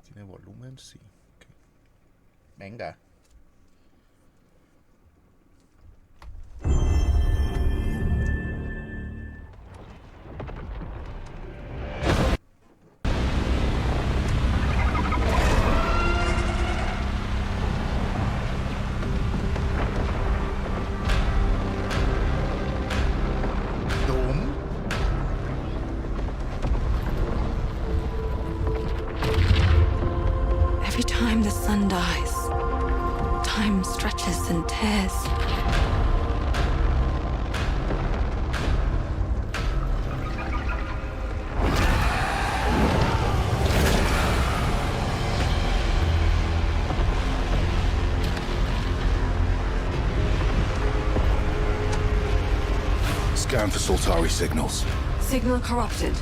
¿Tiene volumen? Sí. Okay. Venga. Every time the sun dies, time stretches and tears. Scan for Soltari signals. Signal corrupted.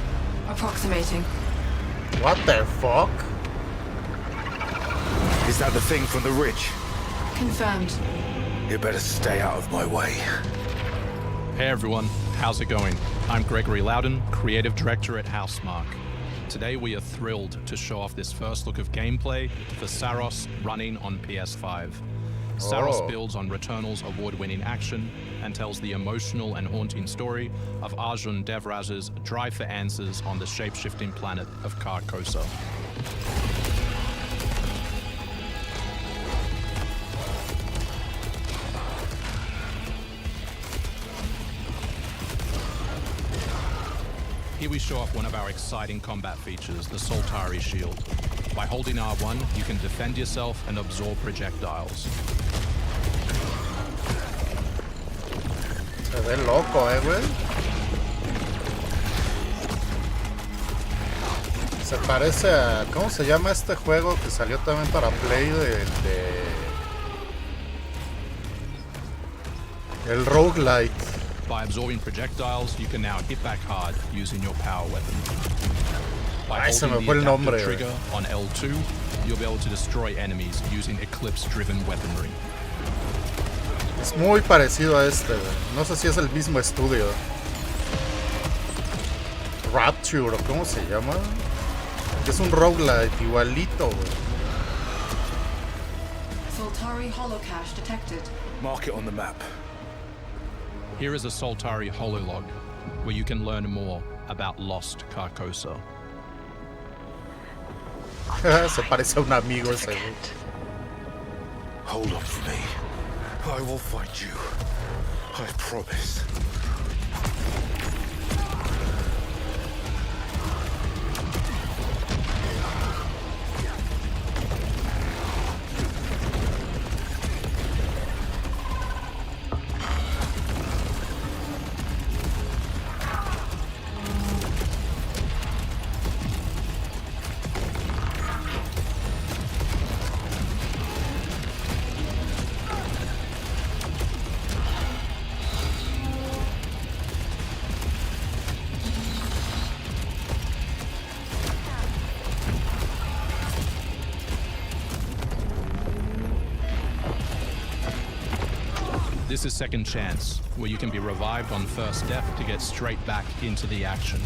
Approximating. What the fuck? Is that the thing from the ridge? Confirmed. You better stay out of my way. Hey everyone, how's it going? I'm Gregory Loudon, Creative Director at Housemarque. Today we are thrilled to show off this first look of gameplay for Saros running on PS5. Saros builds on Returnal's award-winning action and tells the emotional and haunting story of Arjun Devraj's drive for answers on the shape-shifting planet of Carcosa. Here we show off one of our exciting combat features, the Soltari Shield. By holding R1, you can defend yourself and absorb projectiles. Se ve loco, güey. Se parece a... ¿Cómo se llama este juego que salió también para Play? El roguelite. By absorbing projectiles, you can now hit back hard using your power weapon. By holding the adaptive trigger on L2, you'll be able to destroy enemies using Eclipse-driven weaponry. Es muy parecido a este, güey. No sé si es el mismo estudio. Rapture, ¿o cómo se llama? Es un roguelite igualito, güey. Soltari holocache detected. Mark it on the map. Here is a Soltari hololog, where you can learn more about lost Carcosa. Se parece a un amigo ese, güey. Hold up for me. I will find you. I promise. This is Second Chance, where you can be revived on first death to get straight back into the action.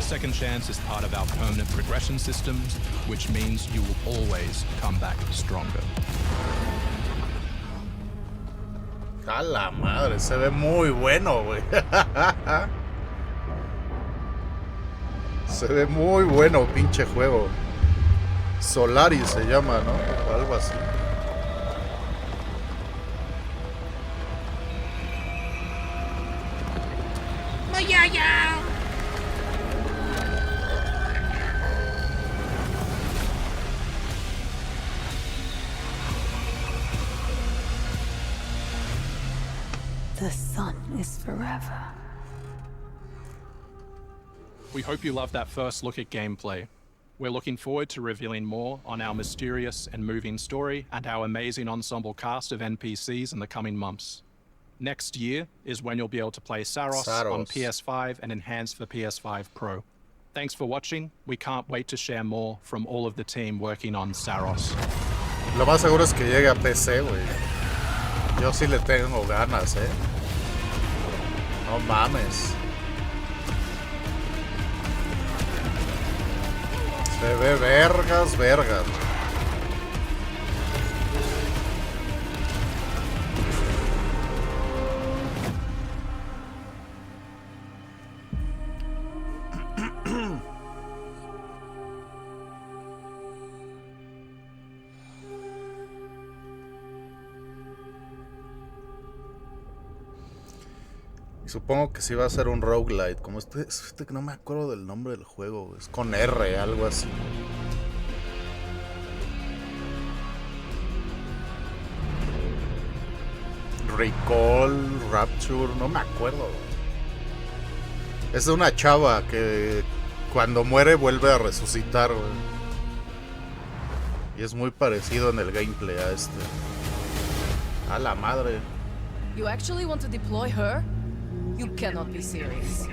Second Chance is part of our permanent progression systems, which means you will always come back stronger. A la madre, se ve muy bueno, güey. Se ve muy bueno, pinche juego. Solaris se llama, ¿no? O algo así. The sun is forever. We hope you loved that first look at gameplay. We're looking forward to revealing more on our mysterious and moving story and our amazing ensemble cast of NPCs in the coming months. Next year is when you'll be able to play Saros on PS5 and enhanced for PS5 Pro. Thanks for watching. We can't wait to share more from all of the team working on Saros. Lo más seguro es que llegue a PC, güey. Yo sí le tengo ganas, No mames. Se Se ve vergas, vergas. Y supongo que sí va a ser un roguelite. Como este que no me acuerdo del nombre del juego. Es con R, algo así. Recall, Rapture, no me acuerdo. Es de una chava que cuando muere vuelve a resucitar, güey. Y es muy parecido en el gameplay a este. A la madre. You actually want to deploy her? You cannot be serious.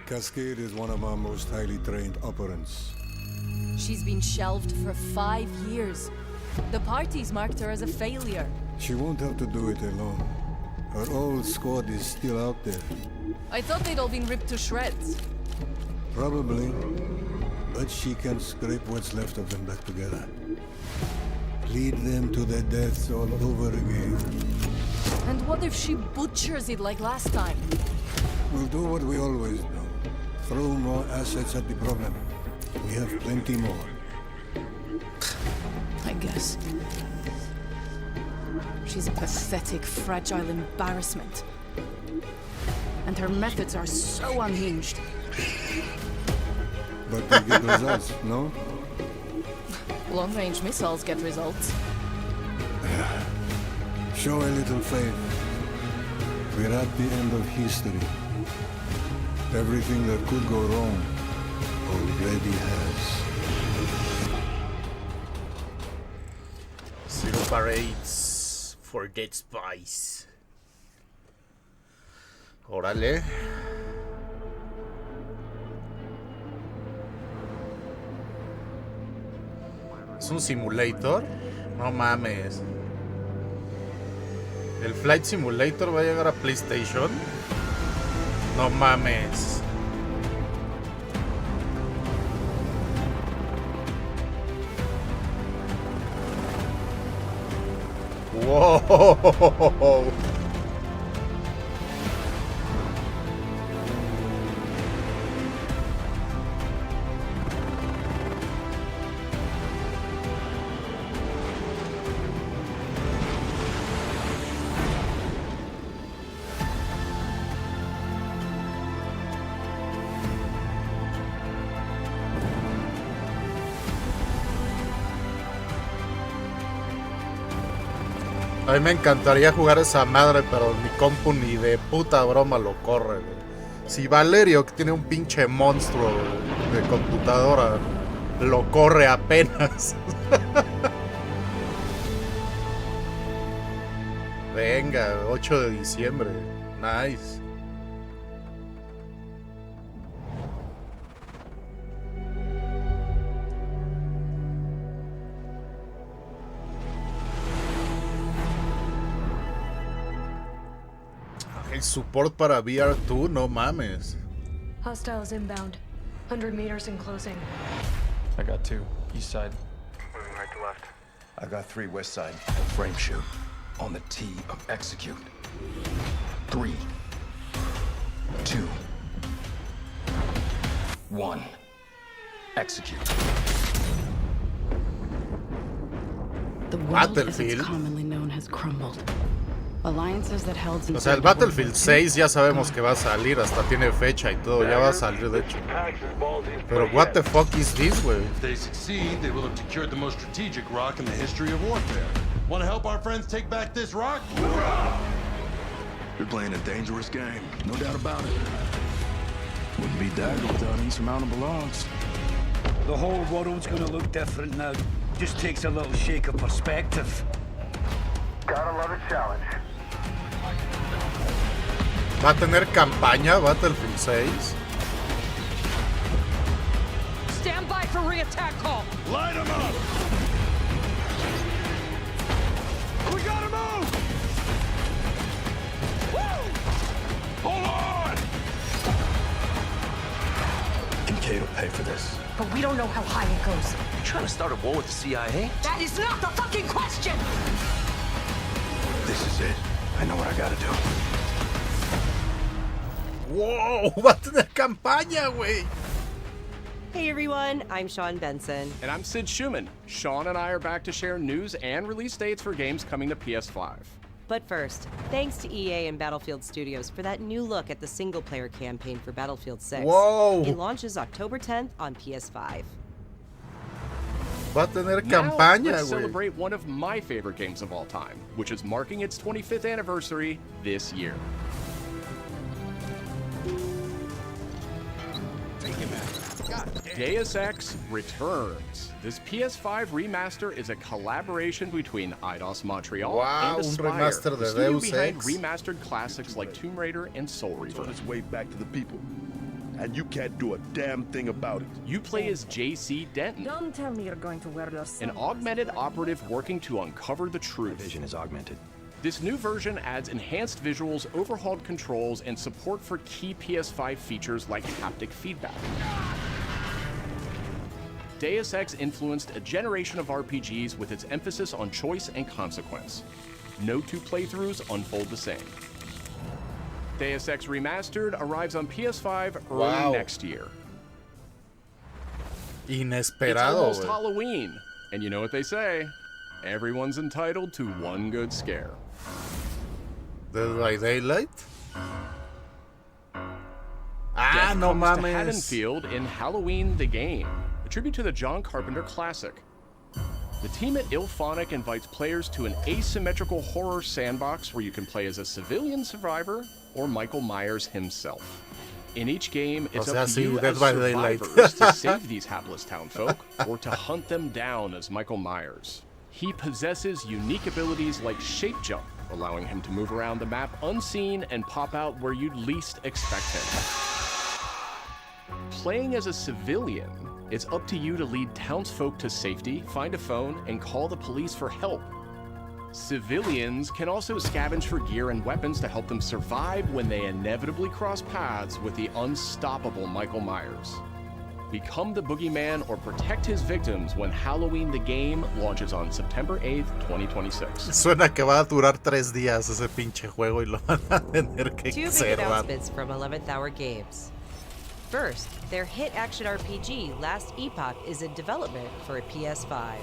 Cascade is one of our most highly trained operants. She's been shelved for 5 years. The parties marked her as a failure. She won't have to do it alone. Her old squad is still out there. I thought they'd all been ripped to shreds. Probably. But she can scrape what's left of them back together. Lead them to their deaths all over again. And what if she butchers it like last time? We'll do what we always do. Throw more assets at the problem. We have plenty more. I guess. She's a pathetic, fragile embarrassment. And her methods are so unhinged. But we get results, no? Long-range missiles get results. Show a little faith. We're at the end of history. Everything that could go wrong already has. Zero parades for Dead Spice. Órale. ¿Es un simulator? No mames. ¿El Flight Simulator va a llegar a PlayStation? No mames. Wow. A mí me encantaría jugar esa madre, pero mi compu ni de puta broma lo corre, güey. Si Valerio, que tiene un pinche monstruo de computadora, lo corre apenas. Venga, 8 de diciembre. Nice. El support para VR2, no mames. Hostiles inbound. 100 meters in closing. I got 2, east side. Moving right to left. I got 3 west side. Frame shoot. On the T of execute. 3, 2, 1. Execute. The world, as Battlefield. it's commonly known, has crumbled. Alliances that held O sea, el Battlefield 6 ya sabemos que va a salir, hasta tiene fecha y todo, ya va a salir de hecho. Pero what the fuck is this, güey? If they succeed, they will have secured the most strategic rock in the history of warfare. Want to help our friends take back this rock? You're playing a dangerous game, no doubt about it. Wouldn't be Dagger without insurmountable odds. The whole world's gonna look different now. Just takes a little shake of perspective. Gotta love a challenge. ¿Va a tener campaña Battlefield 6? Stand by for re-attack call. Light them up! We gotta move! Woo! Hold on! Kincaid will pay for this. but we don't know how high it goes. You trying to start a war with the CIA? That is not the fucking question! This is it. I know what I gotta do. ¡Wow! Va a tener campaña, güey. Hey everyone, I'm Sean Benson. And I'm Sid Schumann. Sean and I are back to share news and release dates for games coming to PS5. But first, thanks to EA and Battlefield Studios for that new look at the single-player campaign for Battlefield 6. Whoa. It launches October 10th on PS5. Va a tener Now, campaña, let's güey. celebrate one of my favorite games of all time, which is marking its 25th anniversary this year. Deus Ex returns. This PS5 remaster is a collaboration between Eidos Montreal Wow, and un Aspyr, remaster the de studio Deus behind Ex. remastered classics like Tomb Raider and Soul Reaver. On its way back to the people, and you can't do a damn thing about it. You play as JC Denton, Don't tell me you're going to wear your an augmented operative working to uncover the truth. Vision is augmented. This new version adds enhanced visuals, overhauled controls, and support for key PS5 features like haptic feedback. Deus Ex influenced a generation of RPGs with its emphasis on choice and consequence. No two playthroughs unfold the same. Deus Ex Remastered arrives on PS5 early next year. It's Inesperado, almost güey. Halloween, and you know what they say, everyone's entitled to one good scare. Dead by Daylight. Ah, Death no comes to mames. Haddonfield in Halloween the Game, a tribute to the John Carpenter classic. The team at IllFonic invites players to an asymmetrical horror sandbox where you can play as a civilian survivor or Michael Myers himself. In each game, it's up to you as survivors to save these hapless townfolk or to hunt them down as Michael Myers. He possesses unique abilities like shape jump, allowing him to move around the map unseen and pop out where you'd least expect him. Playing as a civilian, it's up to you to lead townsfolk to safety, find a phone, and call the police for help. Civilians can also scavenge for gear and weapons to help them survive when they inevitably cross paths with the unstoppable Michael Myers. Become the boogeyman or protect his victims when Halloween the Game launches on September 8th, 2026. Suena que va a durar 3 días ese pinche juego y lo van a tener que Two big cerrar. announcements from 11th Hour Games. First, their hit action RPG Last Epoch is in development for a PS5.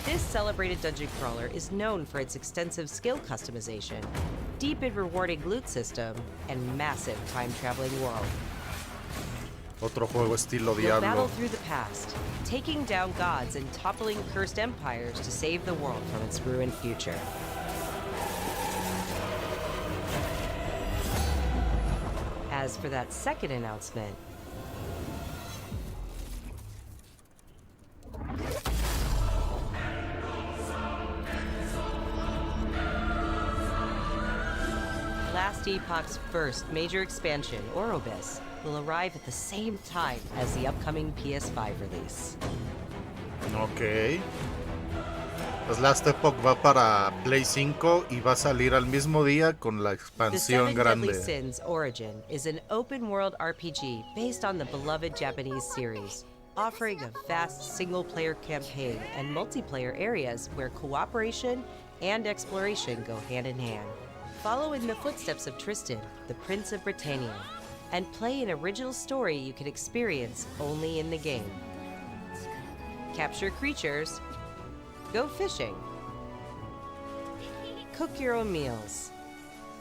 This celebrated dungeon crawler is known for its extensive skill customization, deep and rewarding loot system, and massive time-traveling world. Otro juego estilo You'll battle Diablo. through the past, taking down gods and toppling cursed empires to save the world from its ruined future. As for that second announcement, Last Epoch's first major expansion, Orobis, will arrive at the same time as the upcoming PS5 release. Ok. Pues Last Epoch va para Play 5 y va a salir al mismo día con la The expansión Seven Deadly grande. Sins Origin is an open-world RPG based on the beloved Japanese series, offering a vast single-player campaign and multiplayer areas where cooperation and exploration go hand in hand. Follow in the footsteps of Tristan, the Prince of Britannia, and play an original story you can experience only in the game. Capture creatures, go fishing, cook your own meals,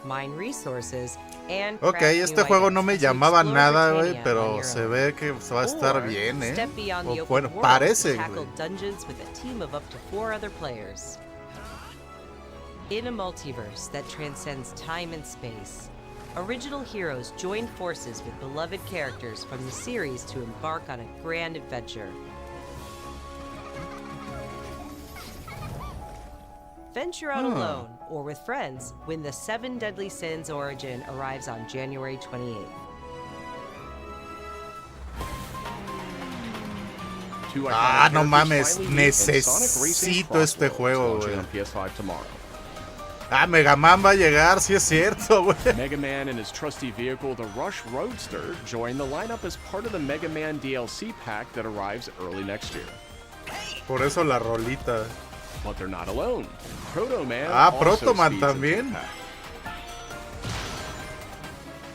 mine resources, and Ok, craft este new juego no me items to llamaba explore nada, güey, Britannia on pero your se own. ve que va a estar Or bien, step beyond the O open bueno, world parece, to tackle güey. dungeons with a team of up to 4 other players. In a multiverse that transcends time and space, original heroes join forces with beloved characters from the series to embark on a grand adventure. Venture out alone or with friends when the Seven Deadly Sins Origin arrives on January 28th. Ah, no mames, necesito este juego, güey. On PS5 tomorrow. Ah, Mega Man va a llegar, sí es cierto, güey. Mega Man and his trusty vehicle, the Rush Roadster, join the lineup as part of the Mega Man DLC pack that arrives early next year. Por eso la rolita. But they're not alone. Proto Man Proto Man también.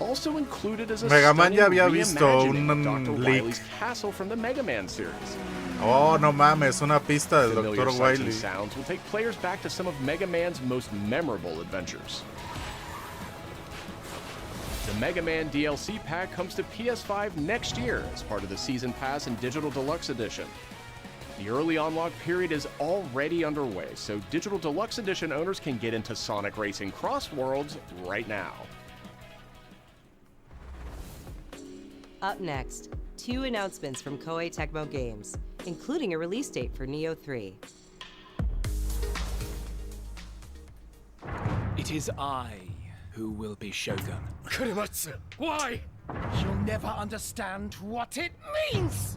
Also included as a Mega Man ya había stunning visto reimagining of Dr. un leak. Wily's castle from the Mega Man series. Oh, no mames, una pista del Familiar Dr. sights and Wily. sounds will take players back to some of Mega Man's most memorable adventures. The Mega Man DLC pack comes to PS5 next year as part of the Season Pass and Digital Deluxe Edition. The early unlock period is already underway, so Digital Deluxe Edition owners can get into Sonic Racing Cross Worlds right now. Up next, 2 announcements from Koei Tecmo Games, including a release date for Neo 3. It is I who will be Shogun. Kurimatsu, why? You'll never understand what it means!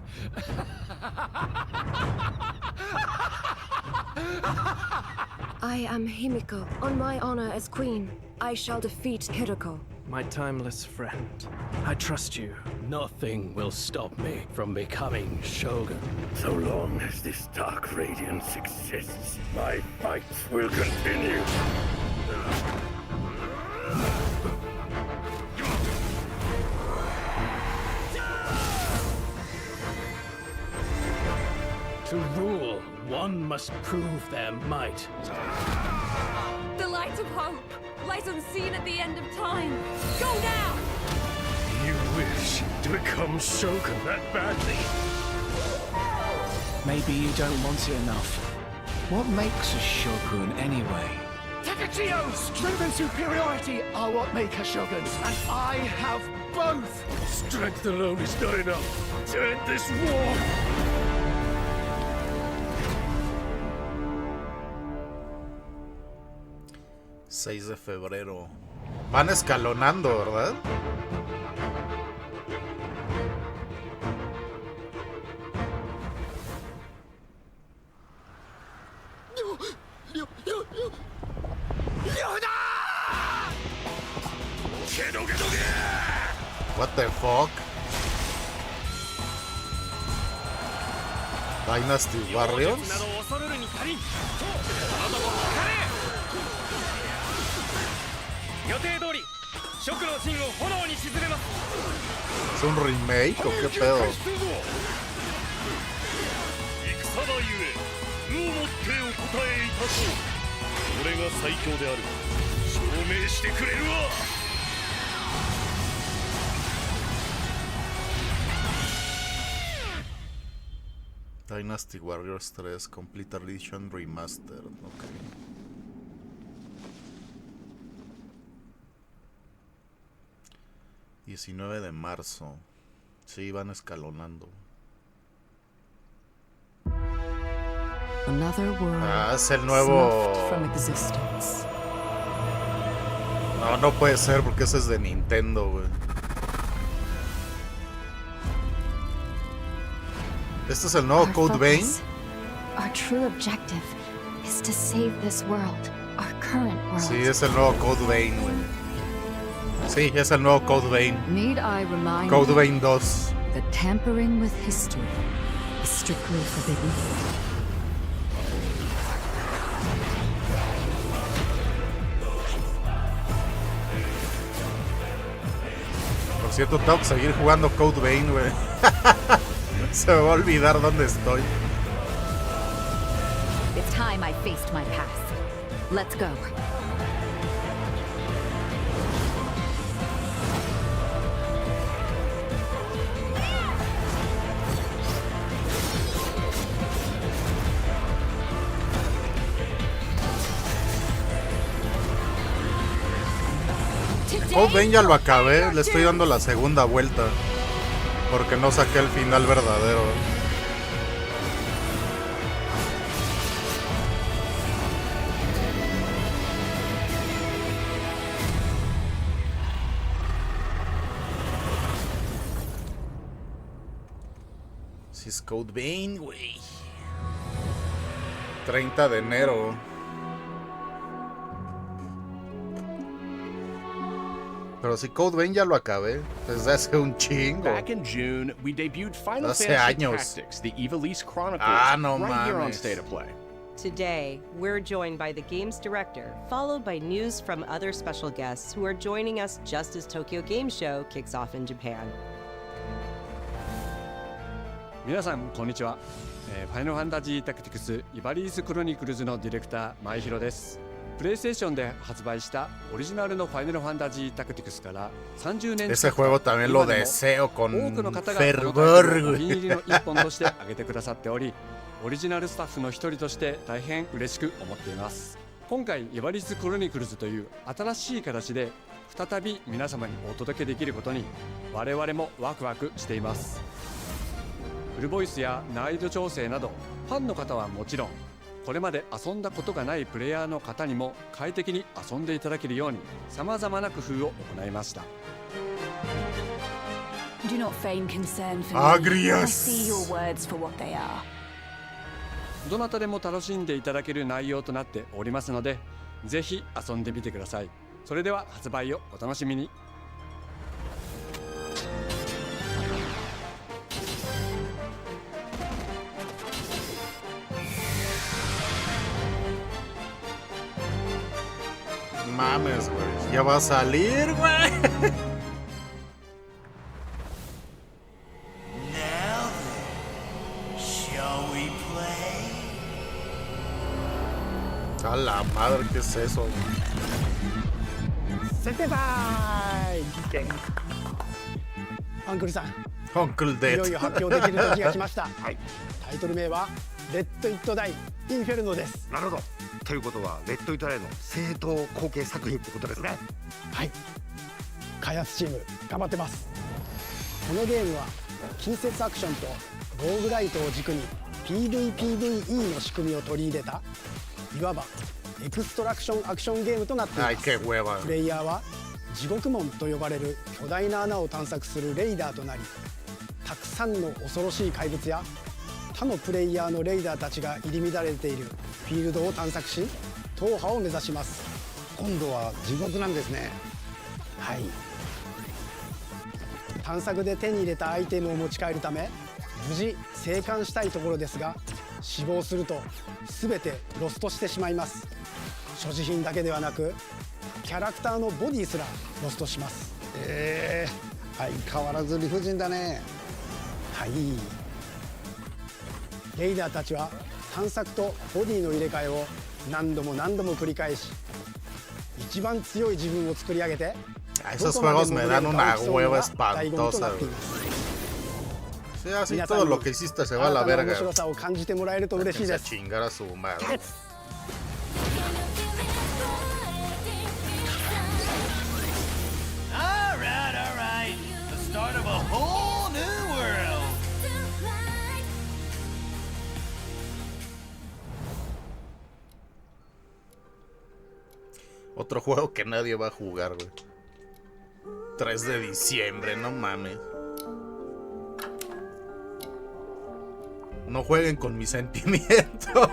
I am Himiko. On my honor as queen, I shall defeat Hiroko. My timeless friend, I trust you. Nothing will stop me from becoming Shogun. So long as this dark radiance exists, my fights will continue. To rule, one must prove their might. The light of hope lies unseen at the end of time. Go now! You wish to become Shogun that badly? Maybe you don't want it enough. What makes a Shogun anyway? Takachio! Strength and superiority are what make a Shogun, and I have both! Strength alone is not enough to end this war! 6 de febrero. Van escalonando, ¿verdad? What the fuck? Dynasty Warriors? ¿Es un remake o qué pedo? Dynasty Warriors 3 Complete Edition Remastered. Ok. ...19 de marzo... Sí, van escalonando. Es el nuevo... No, no puede ser porque ese es de Nintendo, güey. Este es el nuevo Code Vein. Our true objective is to save this world, our current world. Sí, es el nuevo Code Vein, güey. Sí, es el nuevo Code Vein. Need I remind Code Vein 2. that tampering with history is strictly forbidden? Por cierto, tengo que seguir jugando Code Vein, güey. Se me va a olvidar dónde estoy. It's time I faced my past. Let's go. Code Vein ya lo acabé, le estoy dando la segunda vuelta. Porque no saqué el final verdadero. Si es Code Vein, güey. 30 de enero. Pero si Code Vein ya lo acabé desde hace un chingo. Back in June, we debuted Final Hace Fantasy años. Tactics, the Ivalice Chronicles, No right here on mames. State of Play. Today, we're joined by the game's director, followed by news from other special guests who are joining us just as Tokyo Game Show kicks off in Japan. 皆さんこんにちは。ファイナルファンタジータクティクスイバリースクロニクルズのディレクター前広です。プレイステーションで発売したオリジナルのファイナルファンタジータクティクスから30年 Ese juego también lo deseo con 多くの方が fervor. お気に入りの一本として挙げてくださっており、オリジナルスタッフの一人として大変嬉しく思っています。今回イバリスクロニクルズという新しい形で再び皆様にお届けできることに我々もワクワクしています。フルボイスや難易度調整などファンの方はもちろん、これまで遊んだことがないプレイヤーの方にも快適に遊んでいただけるように様々な工夫を行いました。 Do not feign concern for me. Agrias. I see your words for what they are. どなたでも楽しんでいただける内容となっておりますので、ぜひ遊んでみてください。それでは発売をお楽しみに。Mames, güey. Ya va a salir, güey. Now then, shall we play? A la madre, ¿qué es eso? 設定タイムアンクルさん Uncle い Dead. よいよ発表できる時が来ました、タイトル名はレッド・イット・ダイ・インフェルノです。なるほど。ということはレッド・イット・ダイの正当後継作品ってことですね。はい、開発チーム頑張ってます。このゲームは近接アクションとローグライトを軸に PVPVE の仕組みを取り入れたいわばエクストラクションアクションゲームとなっています。プレイヤーは地獄門と呼ばれる巨大な穴を探索するレイダーとなり、たくさんの恐ろしい怪物や他のプレイヤーのレイダーたちが入り乱れているフィールドを探索し、踏破を目指します。今度は地獄なんですね。はい、探索で手に入れたアイテムを持ち帰るため無事生還したいところですが、死亡すると全てロストしてしまいます。所持品だけではなくキャラクターのボディすらロストします。相変わらず理不尽だね。はい、レイダーたちは探索とボディの入れ替えを何度も何度も繰り返し、一番強い自分を作り上げて Esos juegos me dan una hueva espantosa. Sí, así todo lo que hiciste se va a la verga. A chingar a su madre. All right. The start of a whole new world. Otro juego que nadie va a jugar, güey. 3 de diciembre, no mames. No jueguen con mis sentimientos.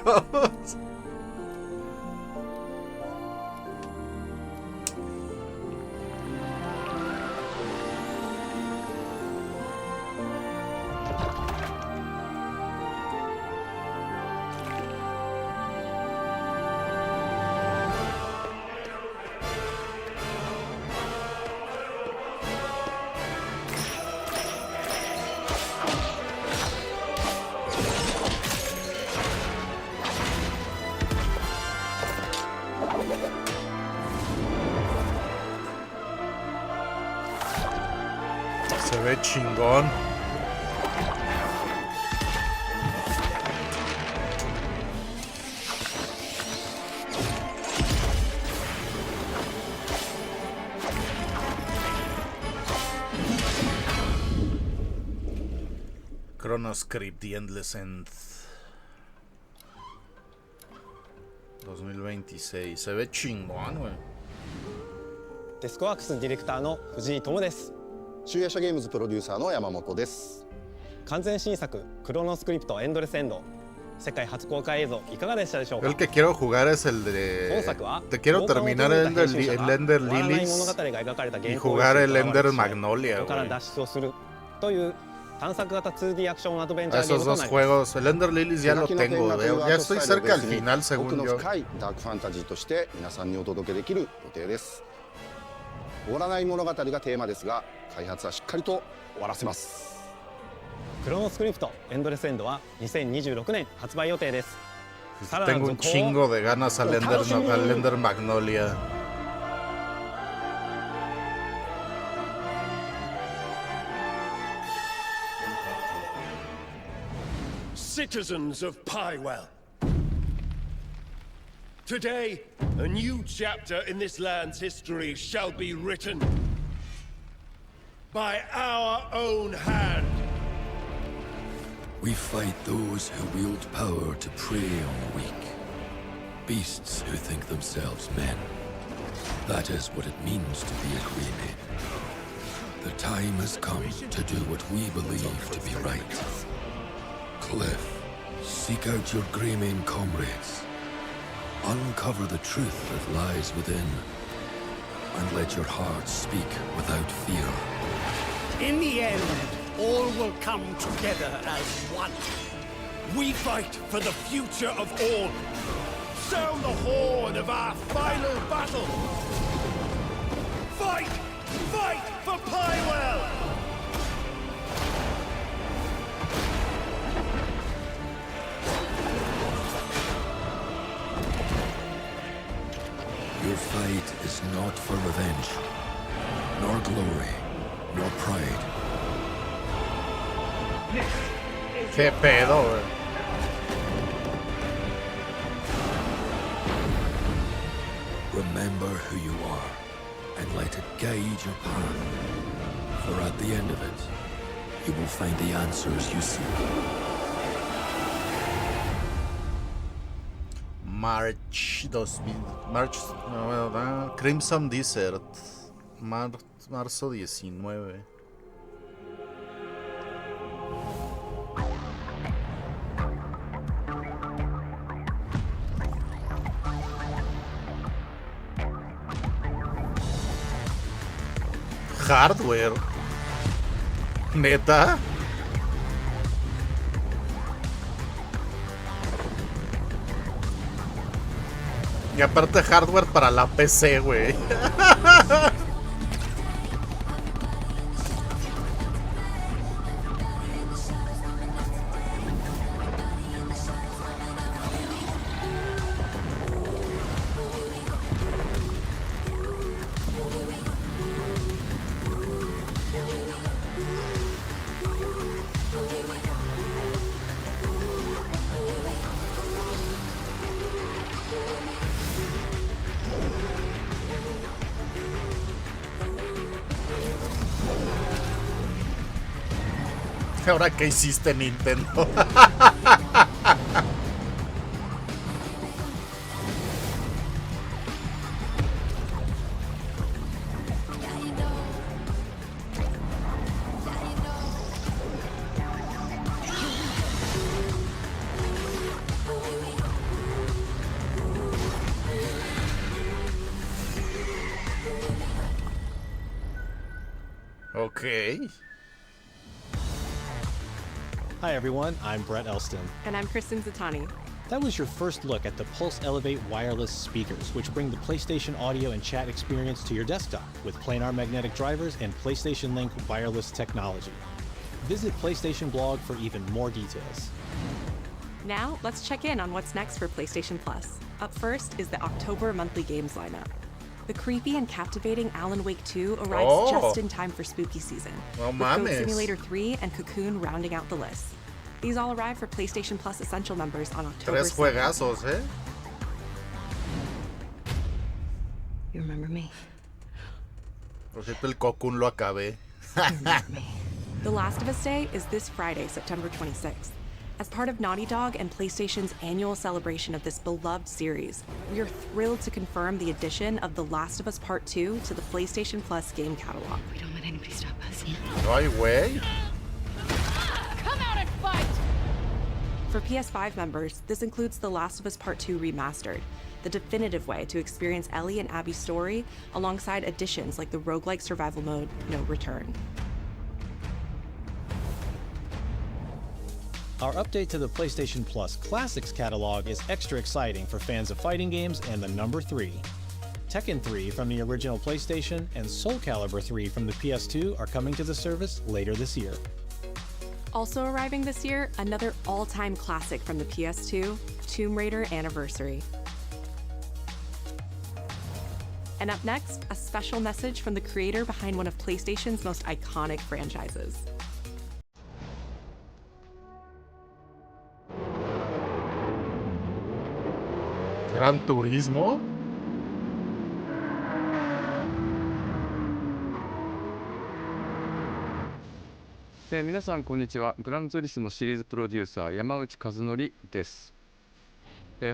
Se ve chingón. Chronoscript The Endless End 2026. Se ve chingón, güey. デスクワークスディレクターの藤井智です。集英社ゲームズプロデューサーの山本です。完全新作クロノスクリプトエンドレスエンド世界初公開映像いかがでしたでしょうか。 El que quiero jugar es el de... Te quiero terminar el Ender Lilies y jugar el Ender Magnolia, から güey. 脱出をするという探索型 2D アクションアドベンチャーゲー Esos ムと dos なります。 juegos. El Ender Lilies ya lo tengo. Ya estoy cerca al final, 奥 según の yo. 深いダークファンタジーとして皆さんにお届けできる予定です。終わらない物語がテーマですが、開発はしっかりと終わらせます。クロノスクリプトエンドレスエンドは2026年発売予定です。さらなる Tengo un 続報を chingo de ganas al お楽しみに。 Ender Magnolia. Citizens of Pywell. Today, a new chapter in this land's history shall be written by our own hand. We fight those who wield power to prey on the weak. Beasts who think themselves men. That is what it means to be a Greyman. The time has come to do what we believe to be right. Cliff, seek out your Greyman comrades. Uncover the truth that lies within. And let your hearts speak without fear. In the end, all will come together as one. We fight for the future of all. Sound the horn of our final battle. Fight! Fight for Pywell! Your fight is not for revenge, nor glory, nor pride. ¿Qué pedo, güey? Remember who you are, and let it guide your path. For at the end of it, you will find the answers you seek. March 2000. March. No, ¿verdad? Crimson Desert. Marzo 19. Hardware. ¿Neta? Y aparte hardware para la PC, güey. ¿Ahora qué hiciste, Nintendo? Okay. Hi everyone, I'm Brett Elston. And I'm Kristen Zatani. That was your first look at the Pulse Elevate wireless speakers, which bring the PlayStation audio and chat experience to your desktop with planar magnetic drivers and PlayStation Link wireless technology. Visit PlayStation blog for even more details. Now, let's check in on what's next for PlayStation Plus. Up first is the October monthly games lineup. The creepy and captivating Alan Wake 2 arrives just in time for spooky season, with Goat Simulator 3 and Cocoon rounding out the list. These all arrive for PlayStation Plus Essential members on October 3 juegazos, ¿eh? You remember me? Por cierto, el Cocoon lo acabé. The Last of Us Day is this Friday, September 26th. As part of Naughty Dog and PlayStation's annual celebration of this beloved series, we are thrilled to confirm the addition of The Last of Us Part 2 to the PlayStation Plus game catalog. We don't let anybody stop us. No hay güey. Come out and fight! For PS5 members, this includes The Last of Us Part 2 Remastered, the definitive way to experience Ellie and Abby's story, alongside additions like the roguelike survival mode, No Return. Our update to the PlayStation Plus Classics catalog is extra exciting for fans of fighting games and the number 3. Tekken 3 from the original PlayStation and Soul Calibur 3 from the PS2 are coming to the service later this year. Also arriving this year, another all-time classic from the PS2, Tomb Raider Anniversary. And up next, a special message from the creator behind one of PlayStation's most iconic franchises. Gran Turismo.皆さんこんにちは。グランツーリスモシリーズプロデューサー山内和則です。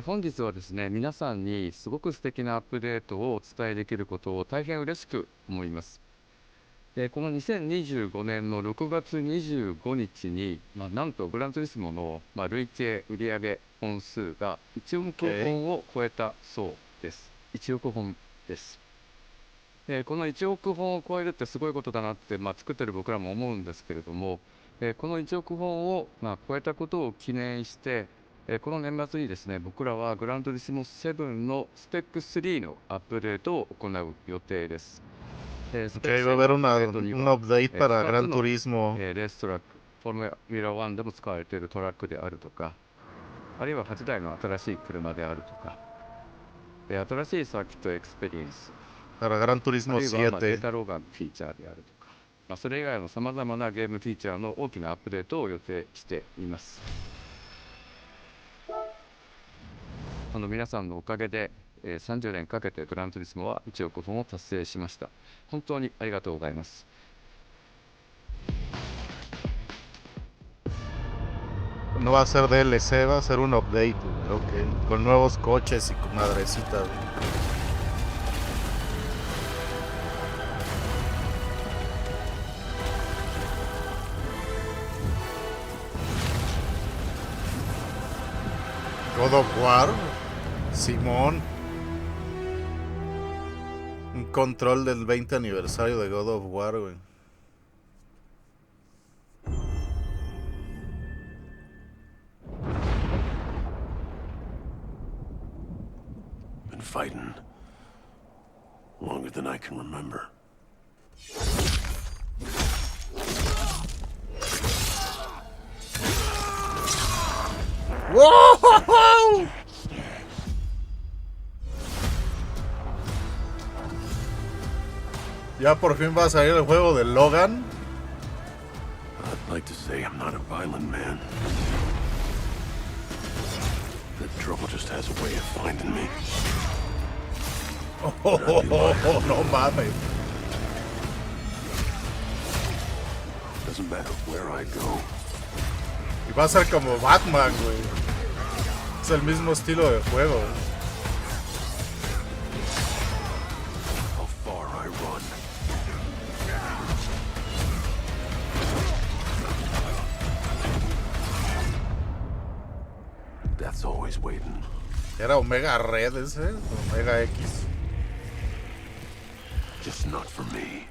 本日はですね、皆さんにすごく素敵なアップデートをお伝えできることを大変嬉しく思います。この2025年の6月25日に、なんとグランツーリスモの、累計売上本数が1億本を超えたそうです。1億本です。この1億本を超えるってすごいことだなって、作ってる僕らも思うんですけれども、この1億本を、超えたことを記念して、この年末にですね、僕らはグランツーリスモ7のスペック3のアップデートを行う予定です。Okay, va a haber un update para Gran Turismo. レーストラック、フォーミュラ1でも使われているトラックであるとか、あるいは8台の新しい車であるとか、新しいサーキットエクスペリエンス、para Gran Turismo 7. あるいはデータローガンフィーチャーであるとか、それ以外のさまざまなゲームフィーチャーの大きなアップデートを予定しています。皆さんのおかげで、30年かけてグランツーリスモは1億本を達成しました。本当にありがとうございます。No va a ser DLC, va a ser un update, okay, con nuevos coches y con madrecita. God of War, Simón. Un control del 20 aniversario de God of War, güey. Been fighting longer than I can remember. ¡Wow! Ya por fin va a salir el juego de Logan. I'd like to say I'm not a violent man. The trouble just has a way of finding me. Oh, no mames. Doesn't matter where I go. Y va a ser como Batman, güey. Es el mismo estilo de juego. How far I run. That's always waiting. Era Omega Red ese, Omega X. Just not for me.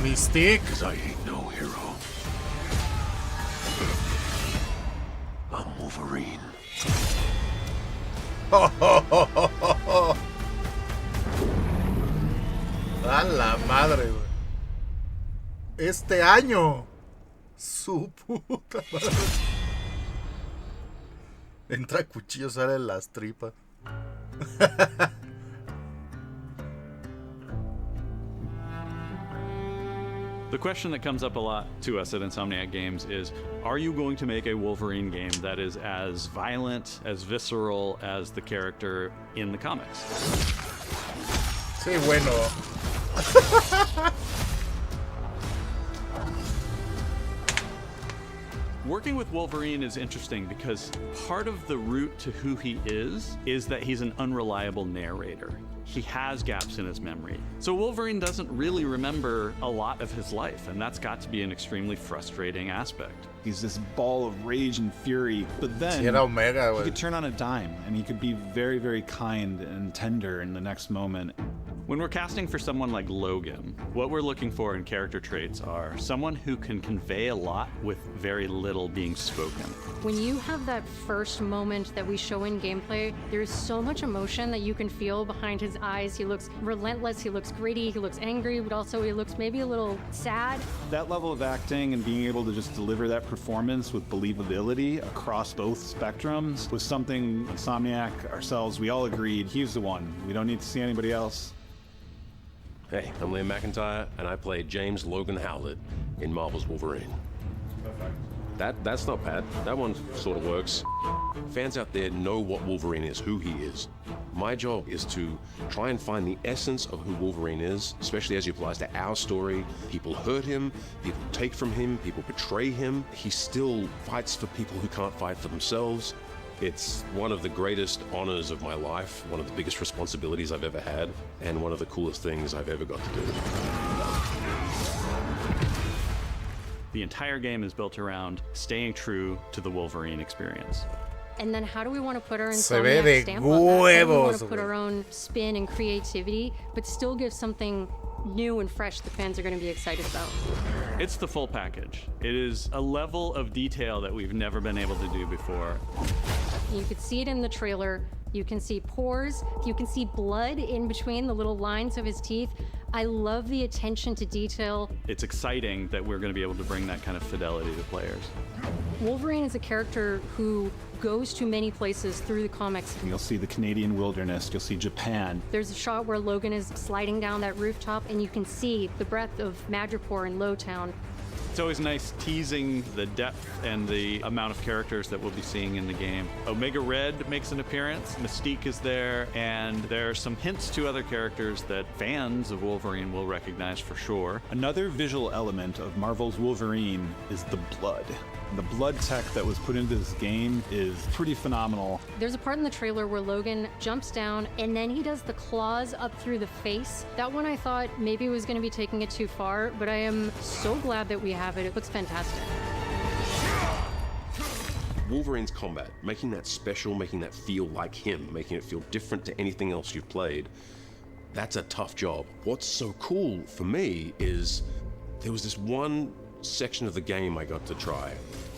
Mystique. 'Cause I ain't no hero. I'm Wolverine. A la madre, güey. Este año. Su puta madre. Entra cuchillo, sale las tripas. The question that comes up a lot to us at Insomniac Games is, are you going to make a Wolverine game that is as violent, as visceral as the character in the comics? Sí, bueno. Working with Wolverine is interesting because part of the root to who he is that he's an unreliable narrator. He has gaps in his memory. So Wolverine doesn't really remember a lot of his life, and that's got to be an extremely frustrating aspect. He's this ball of rage and fury, but then he could turn on a dime, and he could be very, very kind and tender in the next moment. When we're casting for someone like Logan, what we're looking for in character traits are someone who can convey a lot with very little being spoken. When you have that first moment that we show in gameplay, there's so much emotion that you can feel behind his eyes. He looks relentless, he looks gritty, he looks angry, but also he looks maybe a little sad. That level of acting and being able to just deliver that performance with believability across both spectrums was something Insomniac, ourselves, we all agreed he's the one. We don't need to see anybody else. Hey, I'm Liam McIntyre, and I play James Logan Howlett in Marvel's Wolverine. That's not bad. That one sort of works. Fans out there know what Wolverine is, who he is. My job is to try and find the essence of who Wolverine is, especially as it applies to our story. People hurt him, people take from him, people betray him. He still fights for people who can't fight for themselves. It's one of the greatest honors of my life, one of the biggest responsibilities I've ever had, and one of the coolest things I've ever got to do. The entire game is built around staying true to the Wolverine experience. And then how do we want to put our Se ve de Insomniac stamp on that? How do we want huevos, to put güey. our own spin and creativity, but still give something new and fresh the fans are going to be excited about? It's the full package. It is a level of detail that we've never been able to do before. You could see it in the trailer. You can see pores. You can see blood in between the little lines of his teeth. I love the attention to detail. It's exciting that we're going to be able to bring that kind of fidelity to players. Wolverine is a character who goes to many places through the comics. You'll see the Canadian wilderness, you'll see Japan. There's a shot where Logan is sliding down that rooftop and you can see the breadth of Madripoor and Lowtown. It's always nice teasing the depth and the amount of characters that we'll be seeing in the game. Omega Red makes an appearance, Mystique is there, and there are some hints to other characters that fans of Wolverine will recognize for sure. Another visual element of Marvel's Wolverine is the blood. The blood tech that was put into this game is pretty phenomenal. There's a part in the trailer where Logan jumps down and then he does the claws up through the face. That one I thought maybe was going to be taking it too far, but I am so glad that we have it. It looks fantastic. Wolverine's combat, making that special, making that feel like him, making it feel different to anything else you've played, that's a tough job. What's so cool for me is there was this one section of the game I got to try.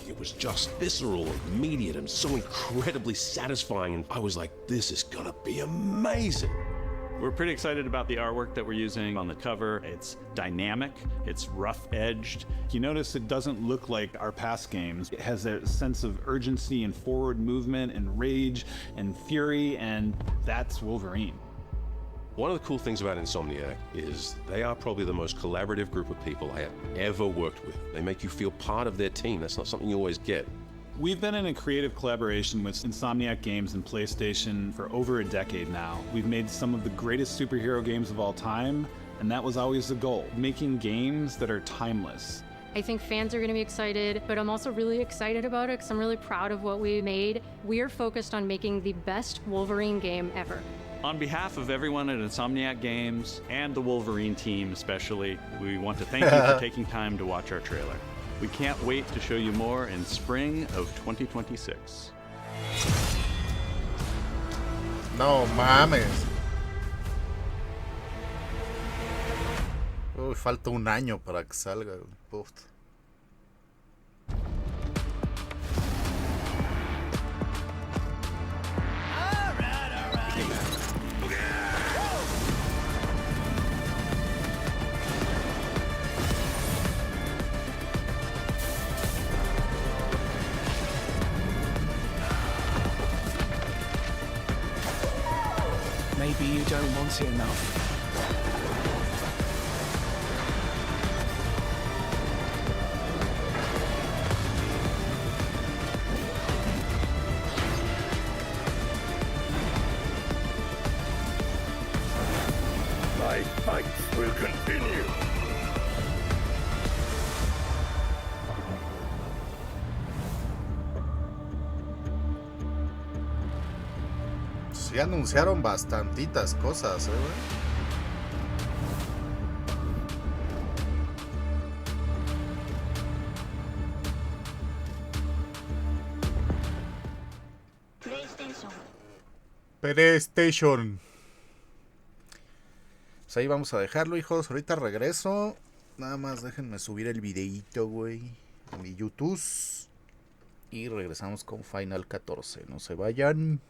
It was just visceral and immediate and so incredibly satisfying, and I was like, this is gonna be amazing. We're pretty excited about the artwork that we're using on the cover. It's dynamic, it's rough-edged. You notice it doesn't look like our past games. It has that sense of urgency and forward movement and rage and fury, and that's Wolverine. One of the cool things about Insomniac is they are probably the most collaborative group of people I have ever worked with. They make you feel part of their team. That's not something you always get. We've been in a creative collaboration with Insomniac Games and PlayStation for over a decade now. We've made some of the greatest superhero games of all time, and that was always the goal, making games that are timeless. I think fans are going to be excited, but I'm also really excited about it because I'm really proud of what we made. We are focused on making the best Wolverine game ever. On behalf of everyone at Insomniac Games and the Wolverine team especially, we want to thank you for taking time to watch our trailer. We can't wait to show you more in spring of 2026. No mames. Uy, falta un año para que salga. Puf. Maybe you don't want it enough. My fight will continue. Sí anunciaron bastantitas cosas, güey. PlayStation. Pues ahí vamos a dejarlo, hijos. Ahorita regreso. Nada más déjenme subir el videíto, güey, a mi YouTube. Y regresamos con Final 14. No se vayan.